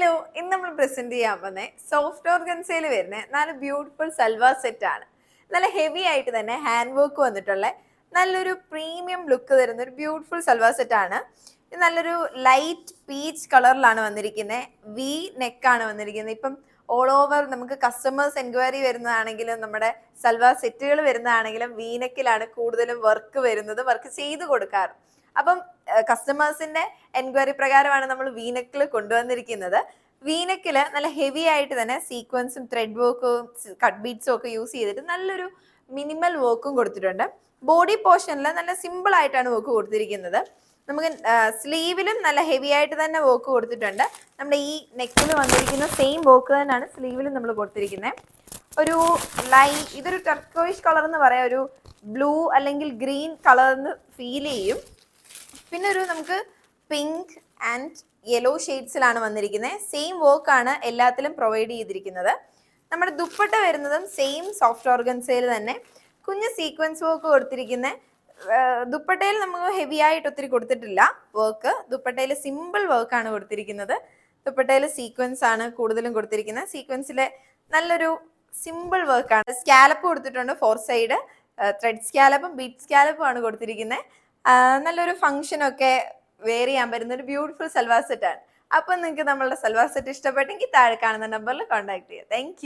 Hello, ഇന്ന് നമ്മൾ present ചെയ്യാൻ വന്നേ സോഫ്റ്റ് ഓർഗൻസയിൽ വരുന്ന നല്ല ബ്യൂട്ടിഫുൾ സൽവാർ സെറ്റ് ആണ്. നല്ല ഹെവി ആയിട്ട് തന്നെ ഹാൻഡ് വർക്ക് വന്നിട്ടുള്ള നല്ലൊരു പ്രീമിയം ലുക്ക് തരുന്ന ഒരു ബ്യൂട്ടിഫുൾ സൽവാർ സെറ്റ് ആണ്. ഇത് നല്ലൊരു ലൈറ്റ് പീച്ച് കളറിലാണ് വന്നിരിക്കുന്നത്. വി നെക്കാണ് വന്നിരിക്കുന്നത്. ഇപ്പം ഓൾ ഓവർ നമുക്ക് കസ്റ്റമേഴ്സ് എൻക്വയറി വരുന്നതാണെങ്കിലും നമ്മുടെ സൽവാർ സെറ്റുകൾ വരുന്നതാണെങ്കിലും വി നെക്കിലാണ് കൂടുതലും വർക്ക് വരുന്നത്, വർക്ക് ചെയ്ത് കൊടുക്കാറ്. അപ്പം കസ്റ്റമേഴ്സിന്റെ എൻക്വയറി പ്രകാരമാണ് നമ്മൾ വീനെക്കിൽ കൊണ്ടുവന്നിരിക്കുന്നത്. വീനെക്കില് നല്ല ഹെവി ആയിട്ട് തന്നെ സീക്വൻസും ത്രെഡ് വർക്കും കട്ട് ബീഡ്സും ഒക്കെ യൂസ് ചെയ്തിട്ട് നല്ലൊരു മിനിമൽ വർക്കും കൊടുത്തിട്ടുണ്ട്. ബോഡി പോർഷനിൽ നല്ല സിമ്പിൾ ആയിട്ടാണ് വർക്ക് കൊടുത്തിരിക്കുന്നത്. നമുക്ക് സ്ലീവിലും നല്ല ഹെവി ആയിട്ട് തന്നെ വർക്ക് കൊടുത്തിട്ടുണ്ട്. നമ്മുടെ ഈ നെക്കിൽ വന്നിരിക്കുന്ന സെയിം വർക്ക് തന്നെയാണ് സ്ലീവിലും നമ്മൾ കൊടുത്തിരിക്കുന്നത്. ഒരു ഇതൊരു ടർക്കോയിഷ് കളർ എന്ന് പറയാം, ഒരു ബ്ലൂ അല്ലെങ്കിൽ ഗ്രീൻ കളർന്ന് ഫീൽ ചെയ്യും. പിന്നെ ഒരു നമുക്ക് പിങ്ക് ആൻഡ് യെല്ലോ ഷെയ്ഡ്സിലാണ് വന്നിരിക്കുന്നത്. സെയിം വർക്ക് ആണ് എല്ലാത്തിലും പ്രൊവൈഡ് ചെയ്തിരിക്കുന്നത്. നമ്മുടെ ദുപ്പട്ട വരുന്നതും സെയിം സോഫ്റ്റ് ഓർഗൻസയിൽ തന്നെ കുഞ്ഞ് സീക്വൻസ് വർക്ക് കൊടുത്തിരിക്കുന്നത്. ദുപ്പട്ടയിൽ നമുക്ക് ഹെവി ആയിട്ട് ഒത്തിരി കൊടുത്തിട്ടില്ല വർക്ക്. ദുപ്പട്ടയിൽ സിമ്പിൾ വർക്കാണ് കൊടുത്തിരിക്കുന്നത്. ദുപ്പട്ടയിൽ സീക്വൻസ് ആണ് കൂടുതലും കൊടുത്തിരിക്കുന്നത്. സീക്വൻസിലെ നല്ലൊരു സിമ്പിൾ വർക്കാണ്. സ്കാലപ്പ് കൊടുത്തിട്ടുണ്ട്, 4 സൈഡ് ത്രെഡ് സ്കാലപ്പും ബീഡ് സ്കാലപ്പും ആണ് കൊടുത്തിരിക്കുന്നത്. നല്ലൊരു ഫംഗ്ഷനൊക്കെ വെയർ ചെയ്യാൻ പറ്റുന്ന ഒരു ബ്യൂട്ടിഫുൾ സൽവാർ സെറ്റ് ആണ്. അപ്പം നിങ്ങൾക്ക് നമ്മളുടെ സൽവാർ സെറ്റ് ഇഷ്ടപ്പെട്ടെങ്കിൽ താഴെ കാണുന്ന നമ്പറിൽ കോൺടാക്ട് ചെയ്യാം. താങ്ക്